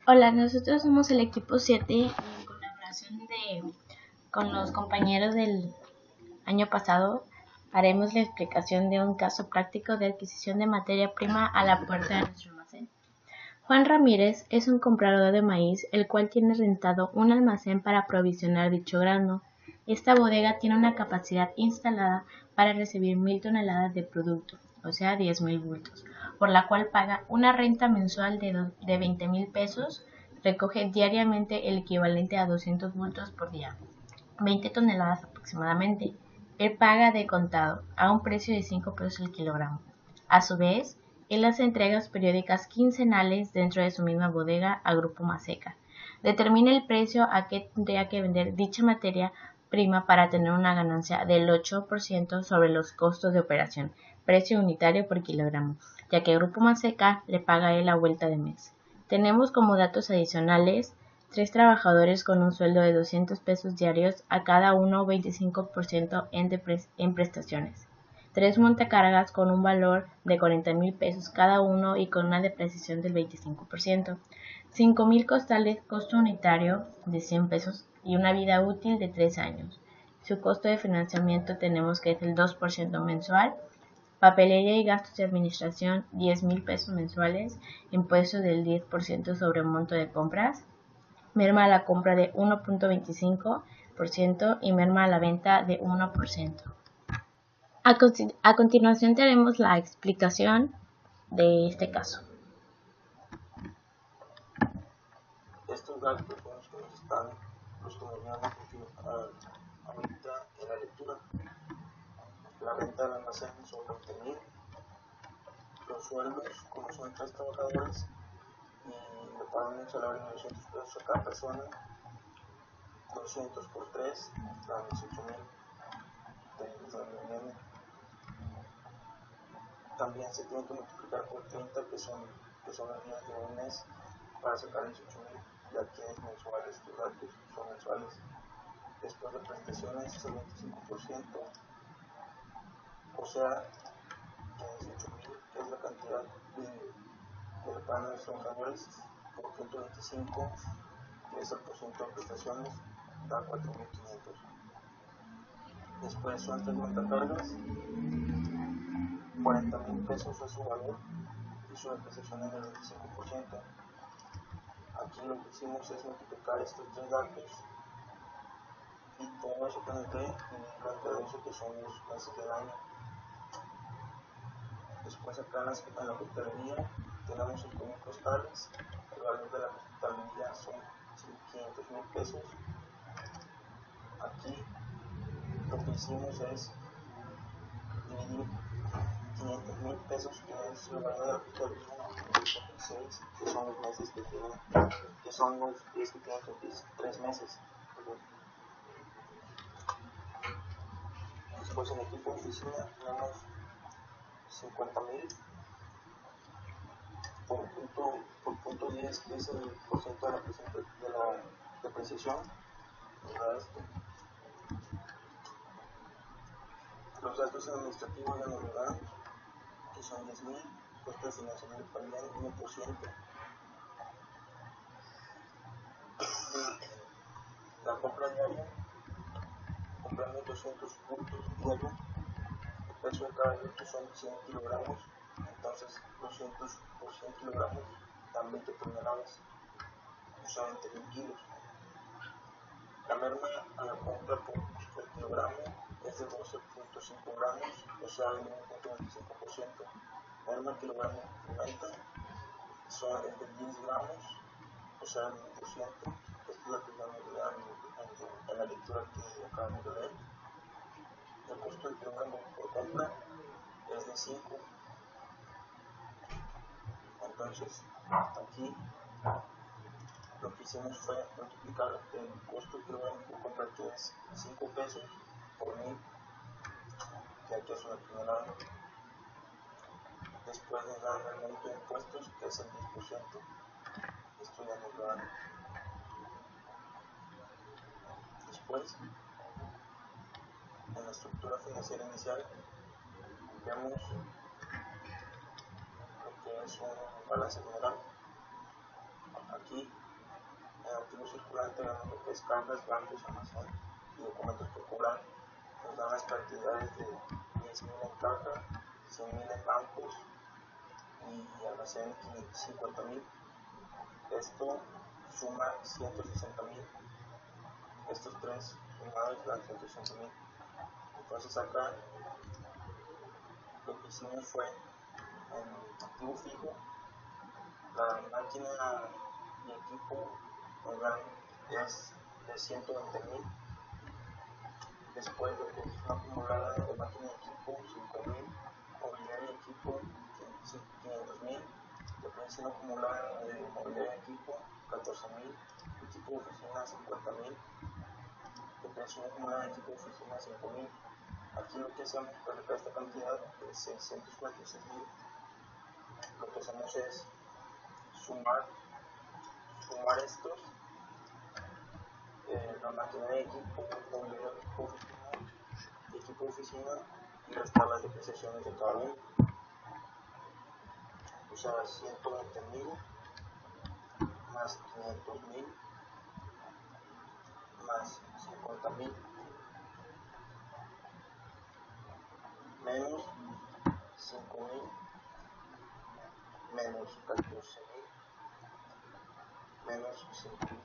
Hola, nosotros somos el equipo 7 en colaboración con los compañeros del año pasado. Haremos la explicación de un caso práctico de adquisición de materia prima a la puerta de nuestro almacén. Juan Ramírez es un comprador de maíz, el cual tiene rentado un almacén para aprovisionar dicho grano. Esta bodega tiene una capacidad instalada para recibir 1,000 toneladas de producto, o sea 10,000 bultos, por la cual paga una renta mensual de 20,000 pesos, recoge diariamente el equivalente a 200 bultos por día, 20 toneladas aproximadamente. Él paga de contado, a un precio de 5 pesos el kilogramo. A su vez, él hace entregas periódicas quincenales dentro de su misma bodega a Grupo Maseca. Determina el precio a que tendría que vender dicha materia prima para tener una ganancia del 8% sobre los costos de operación, precio unitario por kilogramo, ya que Grupo Maseca le paga a él a vuelta de mes. Tenemos como datos adicionales 3 trabajadores con un sueldo de 200 pesos diarios, a cada uno 25% en prestaciones. 3 montacargas con un valor de 40,000 pesos cada uno y con una depreciación del 25%. 5,000 costales, costo unitario de 100 pesos y una vida útil de 3 años. Su costo de financiamiento tenemos que es el 2% mensual. Papelería y gastos de administración 10,000 pesos mensuales, impuestos del 10% sobre el monto de compras, merma a la compra de 1.25% y merma a la venta de 1%. A continuación tenemos la explicación de este caso. Estos gastos son los que nos están, los que nos van ahorita en la lectura. La renta del almacén son 20,000, los sueldos, como son 3 trabajadores y le pagan un salario de 200 pesos a cada persona, 200 por 3 dan 18,000. También se tiene que multiplicar por 30, que son los días de un mes, para sacar 18,000, ya que es mensuales, los datos son mensuales. Después de prestaciones es el 25%, o sea, 18,000, que es la cantidad que le pagan a los trabajadores, por 125, que es el porcentaje de prestaciones, da 4,500. Después son 3 montacargas, 40,000 pesos es su valor y su depreciación es del 25%. Aquí lo que hicimos es multiplicar estos 3 datos y todo eso con el que dividirlo entre 12, que son los meses del año. Después acá en la hospitalería tenemos 5,000 costales, el valor de la hospitalería son 500,000 pesos. Aquí lo que hicimos es dividir 500,000 pesos, que es el valor de la hospitalería, entre 6, que son los meses que tienen, que son los 10 que tienen 3 meses. Después en equipo de oficina tenemos 50,000 por punto 10, que es el porcentaje de la depreciación. Los gastos administrativos de novedad, que son 10,000, costo de financiamiento también 1%. La compra diaria, compramos 200 bultos diarios, el peso de cada bulto son 100 kilogramos, entonces 200 por 100 kilogramos dan 20 toneladas, o sea 20,000 kilos. La merma a la compra por kilogramo es de 12,5 gramos, o sea el 1,25%. Merma kilogramo por venta es de 10 gramos, o sea el 1%. Esta es la que vamos a leer en la lectura que acabamos de leer. El costo del kilogramo por compra es de 5. Entonces, aquí lo que hicimos fue multiplicar el costo del kilogramo por compra, que es 5 pesos, por 1,000, que aquí es una tonelada. Después nos dan el monto de impuestos, que es el 10%. Esto ya nos lo dan. Después, en la estructura financiera inicial, vemos lo que es un balance general. Aquí en activo circulante vemos lo que es cargas, bancos, almacén y documentos por cobrar. Nos dan las cantidades de 10.000 en caja, 100.000 en bancos y almacén 50.000. Esto suma 160.000. Estos tres sumados dan 160.000. Entonces acá lo que hicimos fue en activo fijo, la máquina y equipo nos dan es de 120.000. Después lo que es una acumulada de máquina y equipo 5.000, mobiliario y equipo 500.000, depreciación acumulada de mobiliario y equipo 14.000, equipo de oficina 50.000, depreciación acumulada de equipo de oficina 5.000. Aquí lo que hacemos para sacar esta cantidad de 646.000, lo que hacemos es sumar estos, la máquina de equipo, mobiliario de equipo de oficina y restar las depreciaciones de cada uno. O sea, 120.000 más 500.000 más 50.000 menos 5.000 menos 14.000 menos 5.000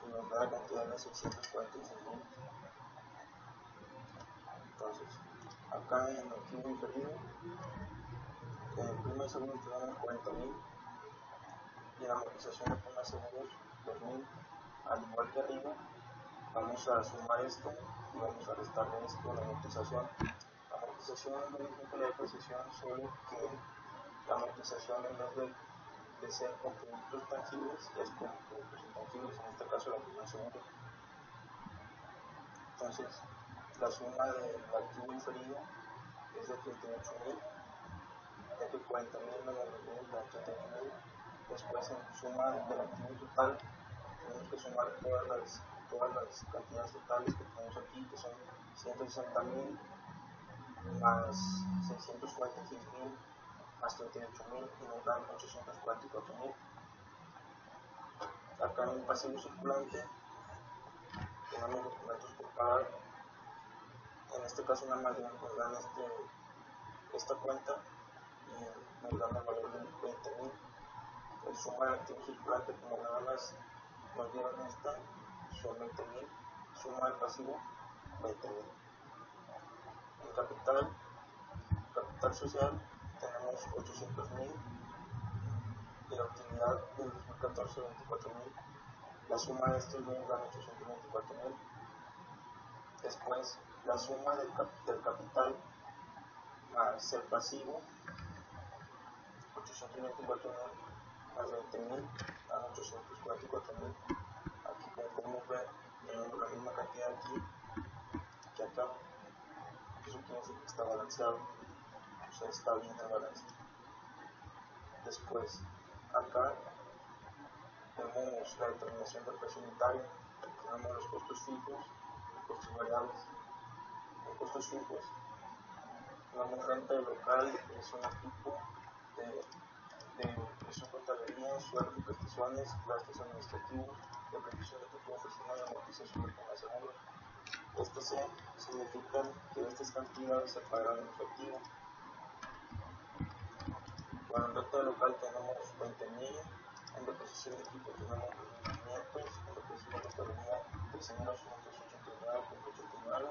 y nos da la cantidad de 646.000. Entonces, acá en el archivo inferido, en el primer segundo tenemos 40.000 y en la amortización de primer segundo 2.000. Al igual que arriba, vamos a sumar esto y vamos a restarle esto a la amortización. La amortización es lo mismo que la depreciación, solo que la amortización en vez de ser con productos tangibles es con productos intangibles, en este caso la primer segundo. Entonces, la suma del activo inferido es de 38.000, ya que 40.000 menos 2.000 da 38.000. Después, en suma del activo total, tenemos que sumar todas las cantidades totales que tenemos aquí, que son 160.000 más 646.000 más 38.000 y nos dan 844.000. Acá en el pasivo circulante tenemos documentos por pagar. En este caso nada más nos dan esta cuenta y nos dan el valor de 20.000. El suma del activo circulante, como nada más nos dieron esta, son 20.000. Suma del pasivo 20.000. En capital social tenemos 800.000 y la utilidad del 2014 24.000. La suma de estos dos dan 824.000. Después, la suma del capital más el pasivo, 824.000 más 20.000 dan 844.000. Aquí, como podemos ver, tenemos la misma cantidad aquí que acá. Eso quiere decir que está balanceado, o sea, está bien el balance. Después, acá tenemos la determinación del precio unitario, tenemos los costos fijos y costos variables. En costos fijos tenemos renta de local, depreciación de equipo, de presión contabilidad, sueldos y prestaciones, gastos administrativos, depreciación de equipo de oficina y amortización de primer seguro. Estos significan que estas cantidades se pagan en efectivo. Para el renta de local tenemos 20.000, en depreciación de equipo tenemos 2.500, en depreciación de contabilidad 13.989.89,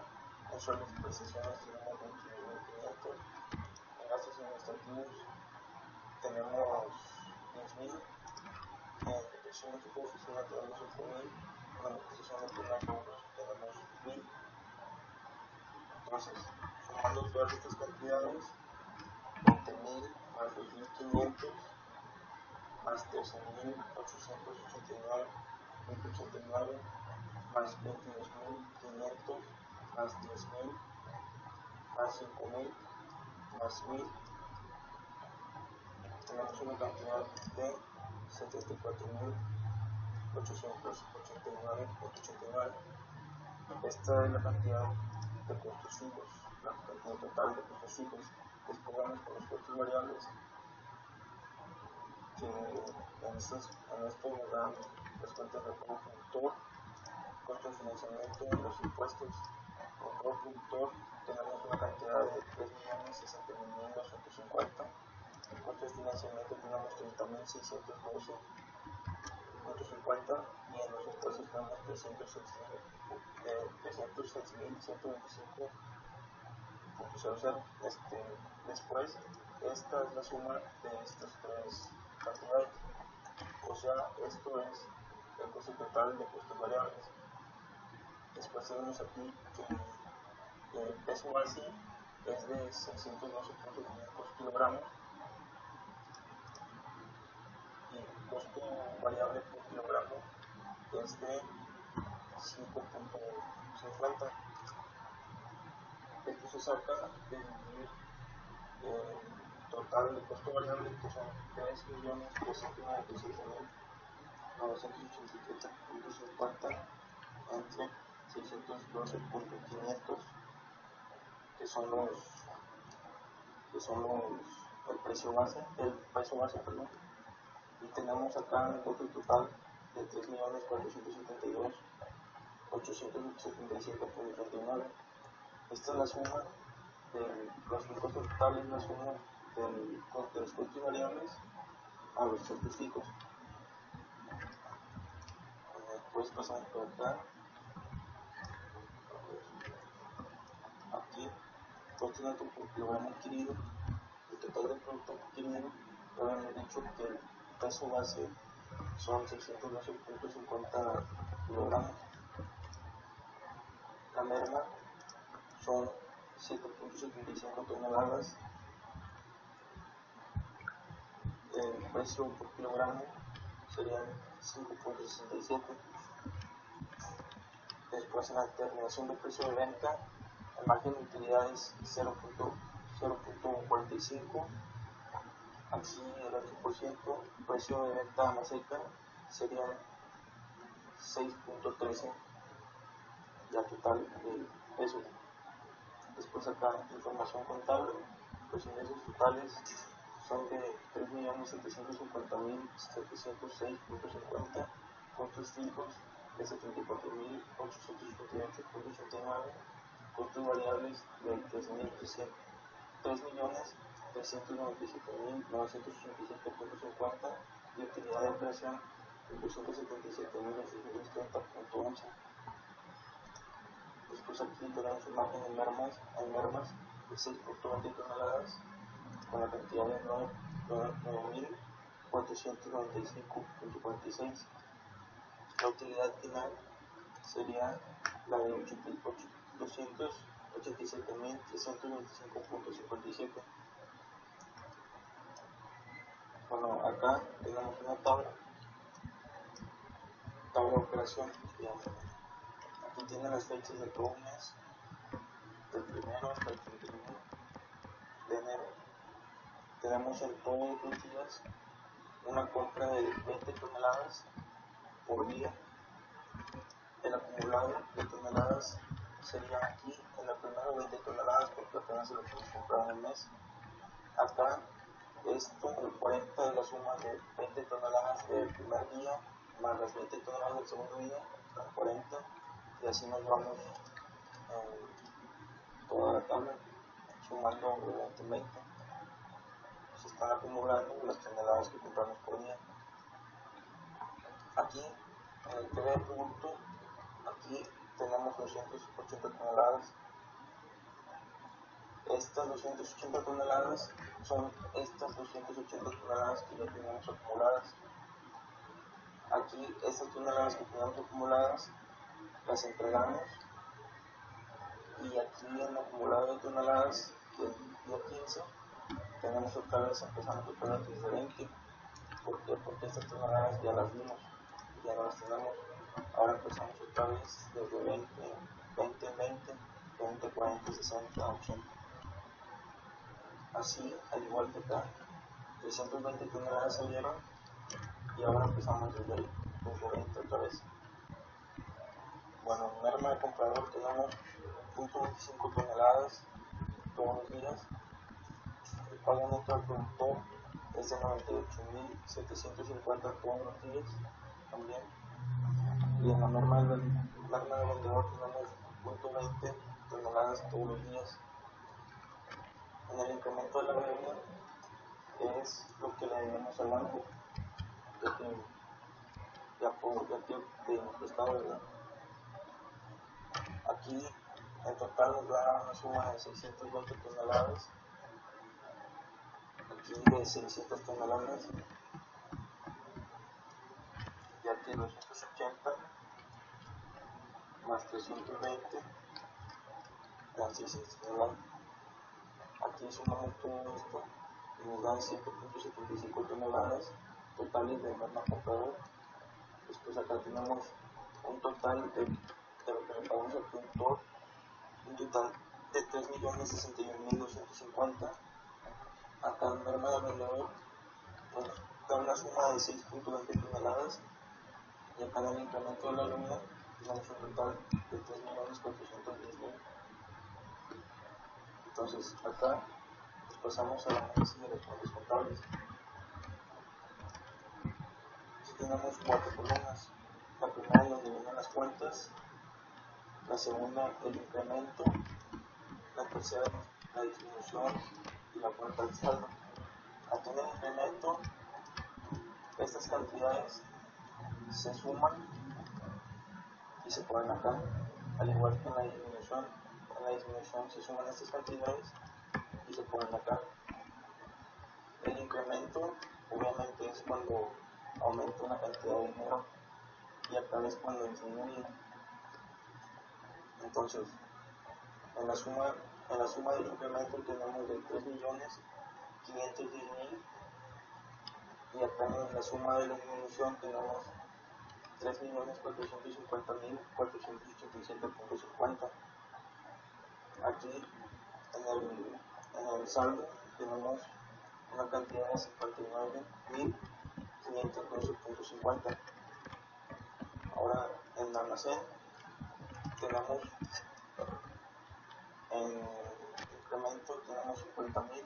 en sueldos y prestaciones tenemos 22.500, en gastos administrativos tenemos 10.000, en depreciación de equipo de oficina tenemos 8.000, en amortización de primer seguro tenemos 1.000. Entonces, sumando todas estas cantidades, 20.000 más 2.500 más 13.889.89 más 22.500 más 10.000 más 5.000 más 1.000, tenemos una cantidad de 74.889.89. Esta es la cantidad de costos fijos, la cantidad total de costos fijos. Después vamos con los costos variables. que en esto nos dan las cuentas de pago productor, costo de financiamiento y los impuestos. Por pago productor tenemos una cantidad de 3.061.250. El costo de financiamiento tenemos 30.612.50 y en los impuestos tenemos 306.125.00. Después, esta es la suma de estas tres cantidades. O sea, esto es el costo total de costos variables. Después tenemos aquí que el peso base es de 612.500 kilogramos y el costo variable por kilogramo es de 5.50. Esto se saca de dividir el total de costo variable, que son 3.397.987.50 entre 612.500, que son el precio base, perdón. Y tenemos acá un costo total de 3.472.877.39. Esta es la suma de los costos totales, la suma de los costos variables a los costos fijos. Después pasamos por acá. Aquí, costo neto por kilogramo adquirido, el total del producto adquirido. Habíamos dicho que el peso base son 612.50 kilogramos. La merma son 7.75 toneladas. El precio por kilogramo serían 5.67. Después, en la determinación del precio de venta, el margen de utilidad es 0.45. Aquí el 8%, el precio de venta más seca sería 6.13, ya total del peso. Después acá información contable, los ingresos totales son de 3.750.706.50, costos fijos de 74.858.89, costos variables de 3.397.987.50 y utilidad de operación de 277.830.11. Después aquí tenemos un margen en mermas de 6.20 toneladas con la cantidad de 9.495.46. La utilidad final sería la de 287.325.57. Bueno, acá tenemos una tabla de operación. Aquí tienen las fechas de todo un mes, del 1 hasta el 31 de enero. Tenemos en todos los días una compra de 20 toneladas por día. El acumulado de toneladas sería aquí en la primera 20 toneladas porque apenas se lo podemos comprar en un mes. Acá esto, el 40 de la suma de 20 toneladas del primer día más las 20 toneladas del segundo día, son 40, y así nos vamos toda la tabla sumando de 20 en 20. Se están acumulando las toneladas que compramos por día. Aquí en el TV producto, aquí tenemos 280 toneladas. Estas 280 toneladas son estas 280 toneladas que ya tenemos acumuladas. Aquí estas toneladas que tenemos acumuladas las entregamos, y aquí en el acumulado de toneladas del día 15 tenemos otra vez, empezamos otra vez desde 20. ¿Por qué? Porque estas toneladas ya las vimos, ya no las tenemos. Ahora empezamos otra vez desde 20, 20, 20, 20, 40, 60, 80. Así, al igual que acá, 320 toneladas salieron y ahora empezamos desde 20 otra vez. Bueno, en merma de comprador tenemos 0.25 toneladas todos los días. El pago neto al productor es de 98.750 todos los días también. Y en la norma del vendedor tenemos 0.20 toneladas todos los días. En el incremento de la deuda es lo que le debemos al banco, ya que pedimos prestado, ¿verdad? Aquí en total nos da una suma de 620 toneladas, aquí de 600 toneladas, ya que 280 más 320 dan 600 toneladas. Aquí sumamos todo esto y nos dan 7.75 toneladas totales de norma comprador. Después acá tenemos un total de lo que le pagamos al productor, un total de 3.061.250. Acá en norma del vendedor nos da una suma de 6.20 toneladas y acá en el incremento de la nómina tenemos un total de 3.410.000. Entonces acá pasamos al análisis de los fondos contables. Aquí tenemos 4 columnas. La primera es donde vienen las cuentas, la segunda el incremento, la tercera la disminución y la cuarta el saldo. Aquí en el incremento estas cantidades se suman y se ponen acá, al igual que en la disminución. En la disminución se suman estas cantidades y se ponen acá. El incremento obviamente es cuando aumenta una cantidad de dinero y acá es cuando disminuye. Entonces, en la suma del incremento tenemos de 3.510.000 y acá en la suma de la disminución tenemos 3.450.487.50. Aquí en el saldo tenemos una cantidad de 59.512.50. Ahora en el almacén tenemos en incremento tenemos 50.000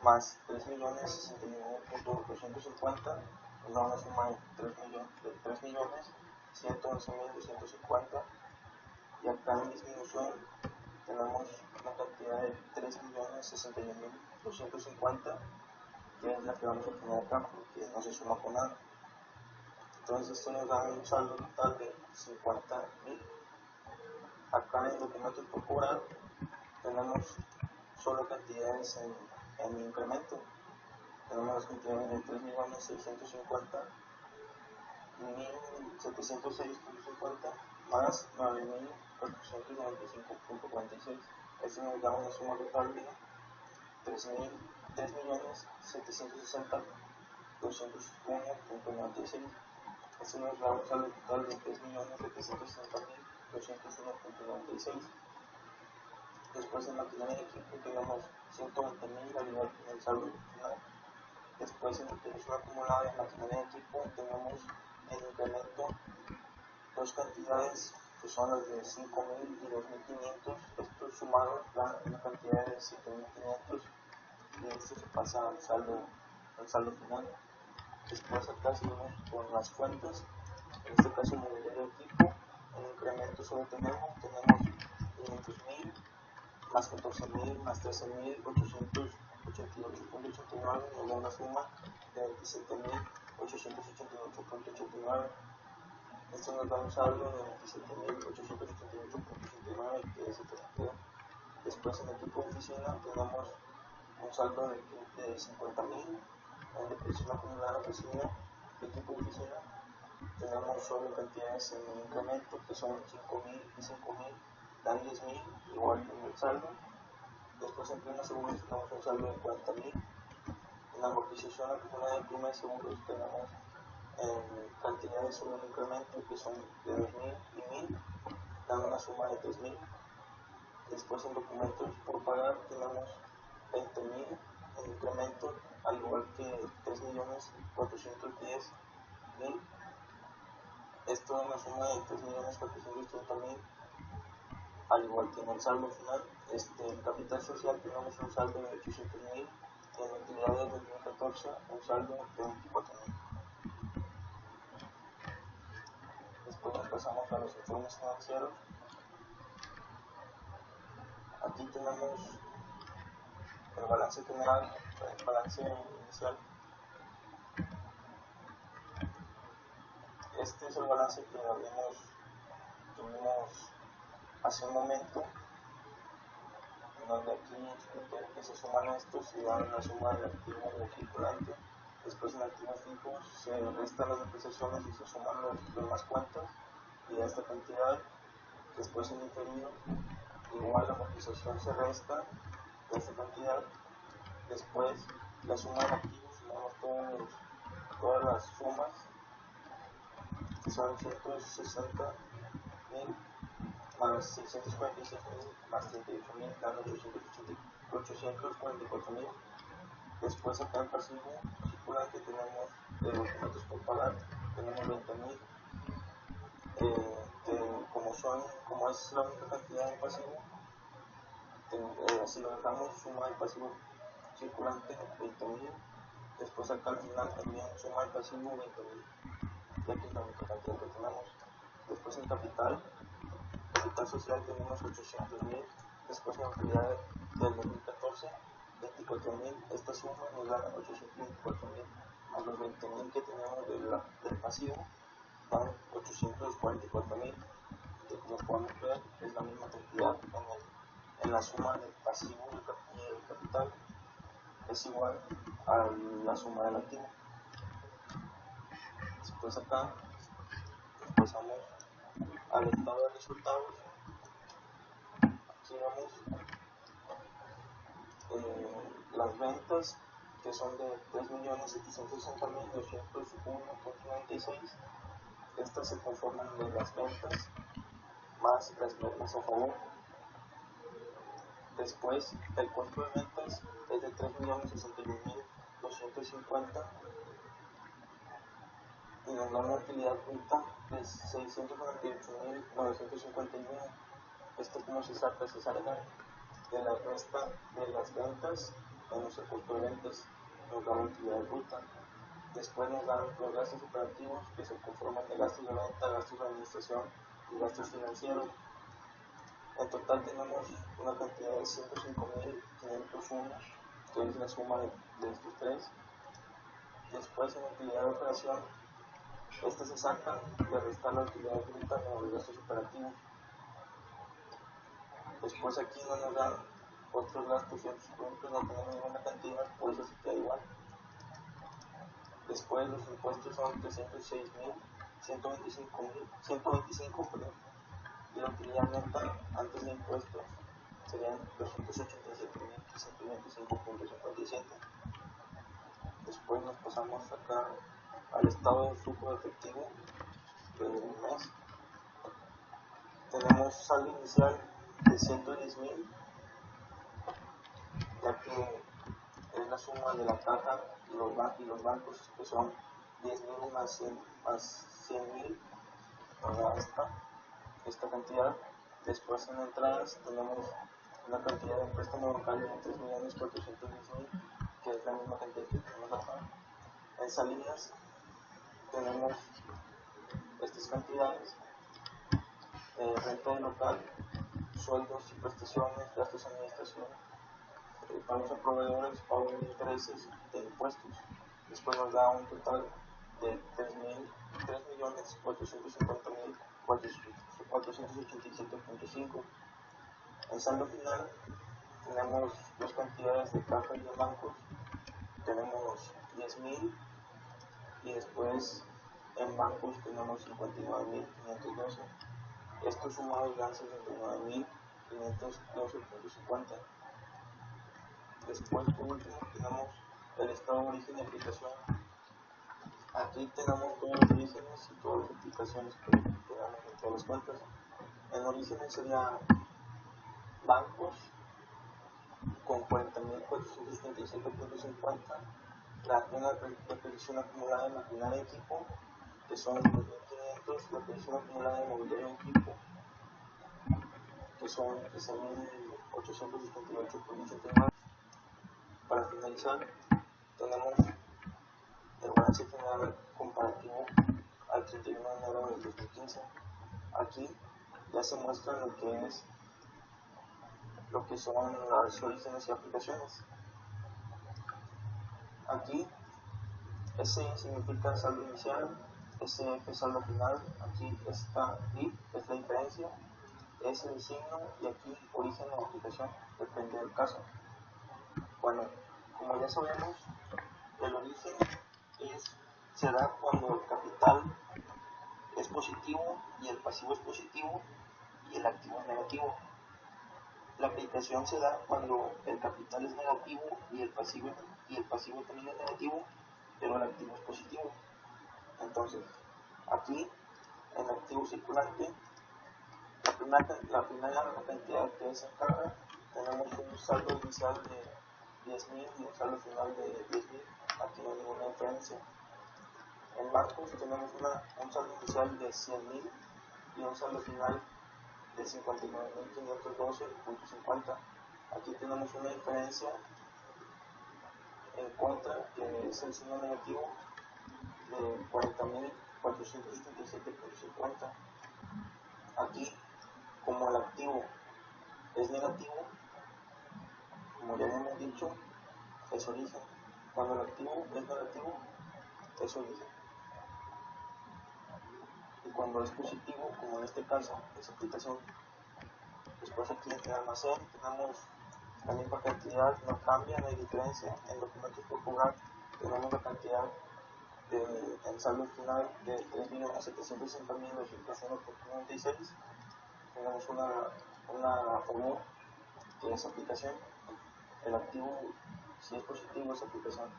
más 3.061.850, nos da una suma de 3.111.250. Y acá en disminución tenemos una cantidad de 3.061.250, que es la que vamos a poner acá porque no se suma con nada. Entonces esto nos da un saldo total de 50.000. Acá en documentos por cobrar tenemos solo cantidades en incremento. Tenemos las cantidades de 3.604.706.50 más 9.495.46. Esto nos da una suma total de 3.760.201.96. Esto nos da un saldo total de 3.760.201.96. Después en maquinaria de equipo tenemos 120.000 al igual que en el saldo final. Después en utilización acumulada de maquinaria de equipo tenemos en incremento dos cantidades que son las de 5.000 y 2.500. Estos sumados dan una cantidad de 7.500 y esto se pasa al saldo final. Después acá seguimos con las fuentes. En este caso mobiliario de equipo. En incremento solo tenemos 500.000 más 14.000 más 13.888.89 nos da una suma de 27.888.89. Esto nos da un saldo de 27.888.89 que es el que nos queda. Después en equipo de oficina tenemos un saldo de 50.000. En depreciación acumulada de oficina, equipo de oficina tenemos solo cantidades en el incremento que son 5.000 y 5.000, dan 10.000 igual en el saldo. Después en prima de seguros tenemos un saldo de 40.000. En la amortización acumulada de prima de seguros tenemos cantidades solo en incremento que son de 2.000 y 1.000, dan una suma de 3.000. Después en documentos por pagar tenemos 20.000 en incremento, al igual que 3.410.000. Esto da una suma de 3.430.000, al igual que en el saldo final. En capital social tenemos un saldo de 800.000, y en utilidades del 2014 un saldo de 24.000. Después nos pasamos a los informes financieros. Aquí tenemos el balance general, el balance inicial. Este es el balance que tuvimos hace un momento, en donde aquí expliqué que se suman estos y dan la suma del activo circulante. Después en activos fijos se restan las depreciaciones y se suman las demás cuentas y da esta cantidad. Después en inferido, igual la amortización se resta de esta cantidad. Después la suma de activos, sumamos todas las sumas, que son 160.000 más 646.000 más 38.000, dan 844.000. Después acá en pasivo circulante tenemos de documentos por pagar, tenemos 20.000, como es la única cantidad de pasivo, si lo dejamos suma de pasivo circulante 20.000. Después acá al final también suma de pasivo 20.000, ya que es la única cantidad que tenemos. Después en capital social tenemos 800.000. Después en utilidad del 2014 24.000. Esta suma nos da 824.000 más los 20.000 que tenemos del pasivo, dan 844.000. Como podemos ver, es la misma cantidad en la suma del pasivo y del capital, es igual a la suma del activo. Después acá pasamos al estado de resultados. Aquí vemos las ventas, que son de 3.760.201.96. Estas se conforman de las ventas más las normas a favor. Después el costo de ventas es de 3.061.250 y nos da una utilidad bruta de 698.959. Esto como se saca, se salga de la resta de las ventas menos el costo de ventas, nos da una utilidad bruta. Después nos dan los gastos operativos, que se conforman de gastos de venta, gastos de administración y gastos financieros. En total tenemos una cantidad de 105.501, que es la suma de estos tres. Después en utilidad de operación, esta se saca de restar la utilidad bruta de los gastos operativos. Después aquí no nos dan otros gastos y otros productos, no tenemos ninguna cantidad, por eso se queda igual. Después los impuestos son 306.125, y la utilidad neta antes de impuestos serían 287.125.57. Después nos pasamos acá al estado de flujo de efectivo del mes. Tenemos saldo inicial de 110.000, ya que es la suma de la caja y los bancos, que son 10.000 más 100.000, nos da esta cantidad. Después en entradas tenemos una cantidad de préstamo bancario de 3.410.000, que es la misma cantidad que tenemos acá. En salidas tenemos estas cantidades: renta de local, sueldos y prestaciones, gastos de administración, pagos a proveedores, pago de intereses, de impuestos. Después nos da un total de 3.450.487.5. En saldo final tenemos dos cantidades de caja y de bancos. Tenemos 10.000 y después en bancos tenemos 59.512. Estos sumados dan 69.512.50. Después, por último, tenemos el estado de origen y aplicación. Aquí tenemos todos los orígenes y todas las aplicaciones que tenemos en todas las cuentas. En orígenes sería bancos con 40.437.50, una reposición acumulada de maquinaria y equipo, que son 2.500, la reposición acumulada de mobiliario y equipo, que son 13.878.89. Para finalizar, tenemos el balance final comparativo al 31 de enero del 2015. Aquí ya se muestra lo que son los orígenes y aplicaciones. Aquí S significa saldo inicial, SF saldo final, aquí está if, es la diferencia, S el signo y aquí origen o aplicación, depende del caso. Bueno, como ya sabemos, el origen se da cuando el capital es positivo y el pasivo es positivo y el activo es negativo. La aplicación se da cuando el capital es negativo y el pasivo también es negativo, pero el activo es positivo. Entonces, aquí en el activo circulante, la primera cantidad que es en carga, tenemos un saldo inicial de 10.000 y un saldo final de 10.000. Aquí no hay ninguna diferencia. En bancos tenemos un saldo inicial de 100.000 y un saldo final de 59.512.50. Aquí tenemos una diferencia en contra, que es el signo negativo, de 40.487.50. Aquí, como el activo es negativo, como ya hemos dicho, es origen. Cuando el activo es negativo, es origen. Y cuando es positivo, como en este caso, es aplicación. Después aquí en el almacén tenemos la misma cantidad, no cambia, no hay diferencia. En documentos por cobrar tenemos la cantidad en saldo final de 3.760.201.96. Tenemos una a favor, que es aplicación. El activo, si es positivo, es aplicación.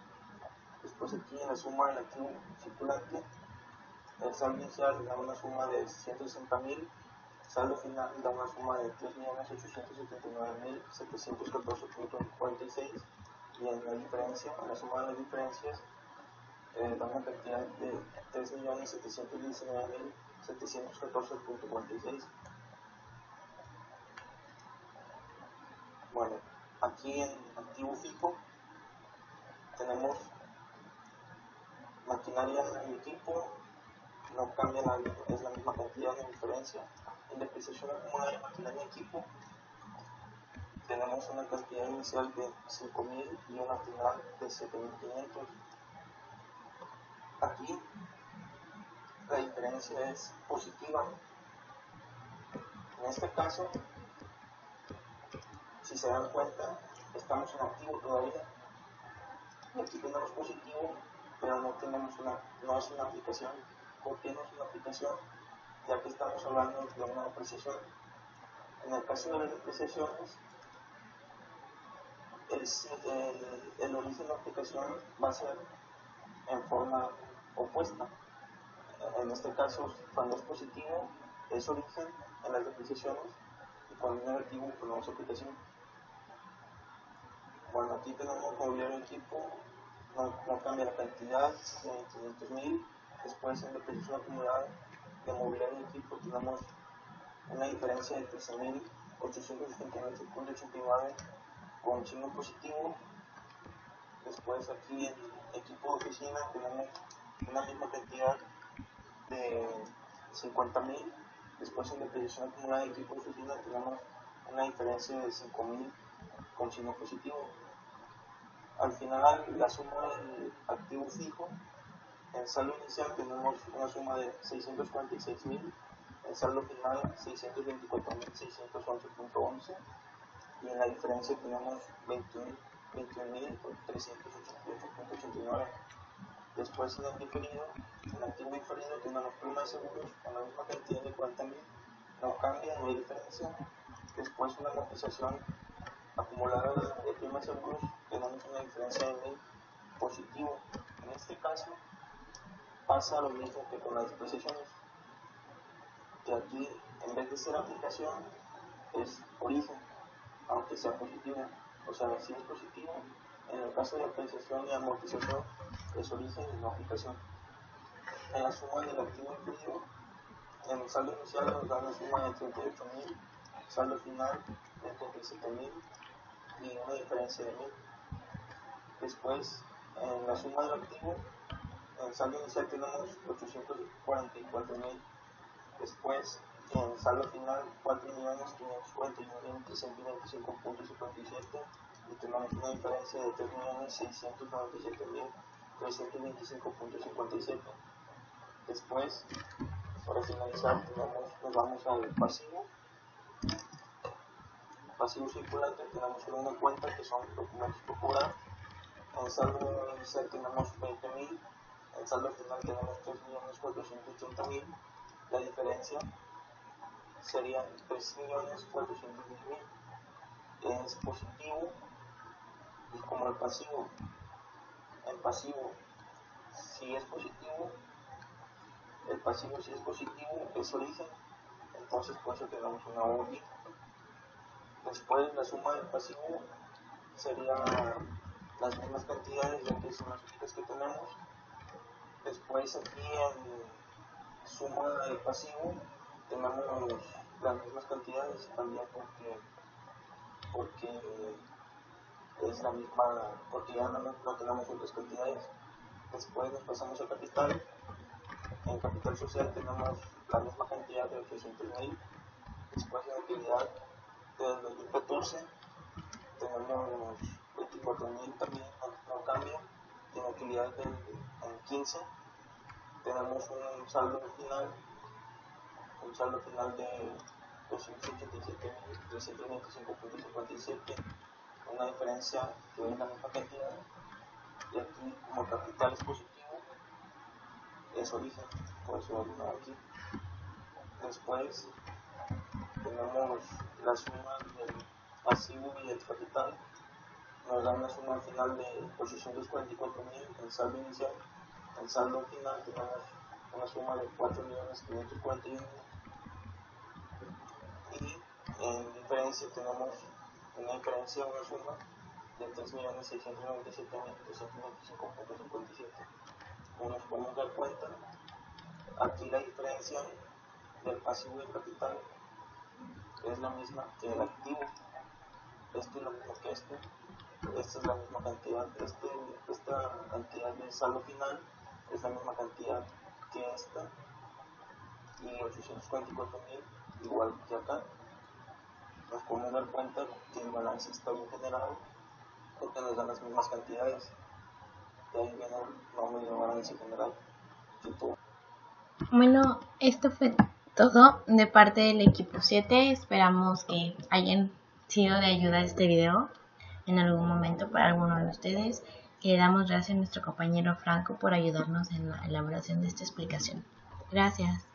Después aquí en la suma del activo circulante, el saldo inicial da una suma de 160.000, saldo final da una suma de 3.879.714.46 y en la diferencia, en la suma de las diferencias, da una cantidad de 3.719.714.46. Bueno, aquí en activo fijo tenemos maquinaria y equipo, no cambia, es la misma cantidad de diferencia. En depreciación acumulada de maquinaria y equipo tenemos una cantidad inicial de 5.000 y una final de 7.500. Aquí la diferencia es positiva. En este caso, si se dan cuenta, estamos en activo todavía. Y aquí tenemos positivo, pero no es una aplicación. ¿Por qué no es una aplicación? Ya que estamos hablando de una depreciación. En el caso de las depreciaciones, el origen de la aplicación va a ser en forma opuesta. En este caso, cuando es positivo, es origen en las depreciaciones, y cuando es negativo, ponemos aplicación. Bueno, aquí tenemos mobiliario equipo, no cambia la cantidad, 500.000. Después en depreciación acumulada de mobiliario equipo tenemos una diferencia de 13.878.89 con signo positivo. Después aquí en equipo de oficina tenemos una misma cantidad de 50.000. Después en depreciación acumulada de equipo de oficina tenemos una diferencia de 5.000 con signo positivo. Al final, la suma del activo fijo, en saldo inicial tenemos una suma de 646.000, en saldo final 624.611.11 y en la diferencia tenemos 21.388.89. Después en el diferido, en el activo diferido tenemos prima de seguros con la misma cantidad de 40.000, no cambia, no hay diferencia. Después una amortización acumulada de prima de seguros, tenemos una diferencia de 1.000 positivo. En este caso pasa lo mismo que con las depreciaciones, que aquí en vez de ser aplicación es origen, aunque sea positivo. O sea, si es positivo, en el caso de apreciación y amortización es origen y no aplicación. En la suma del activo inferido, en el saldo inicial nos da una suma de 38.000, saldo final de 37.000 y una diferencia de 1.000. Después, en la suma del activo, en saldo inicial tenemos 844.000. Después, en saldo final, 4.541.325.57 y tenemos una diferencia de 3.697.325.57. Después, para finalizar, nos vamos al pasivo circulante. Tenemos en una cuenta que son documentos por cobrar. En saldo inicial tenemos 20.000, en saldo final tenemos 3.480.000. La diferencia serían 3.410.000. Es positivo, y como el pasivo si es positivo, el pasivo si es positivo es origen, entonces por eso tenemos una OI. Después la suma del pasivo sería las mismas cantidades, ya que son las únicas que tenemos. Después aquí en suma del pasivo tenemos las mismas cantidades también porque es la misma, porque ya no tenemos otras cantidades. Después nos pasamos a capital. En capital social tenemos la misma cantidad de 800.000. Después en utilidad del 2014 tenemos 24.000 también, no cambia. En utilidad del 15 tenemos un saldo final de 287.325.57, una diferencia que es la misma cantidad, y aquí como capital es positivo, es origen, por eso no aquí. Después tenemos la suma del pasivo y del capital, nos da una suma final de 844.000 en saldo inicial. En saldo final tenemos una suma de 4.541.000 y en diferencia tenemos una suma de 3.697.225.57. Como nos podemos dar cuenta, aquí la diferencia del pasivo y el capital es la misma que el activo. Esto es lo mismo que esto. Esta es la misma cantidad. Esta cantidad de saldo final es la misma cantidad que esta. Y 844.000 igual que acá. Nos podemos dar cuenta que el balance está bien generado porque nos dan las mismas cantidades. De ahí viene el nombre de balance general. Bueno, esto fue todo de parte del equipo 7. Esperamos que hayan sido de ayuda este video en algún momento para alguno de ustedes. Le damos gracias a nuestro compañero Franco por ayudarnos en la elaboración de esta explicación. Gracias.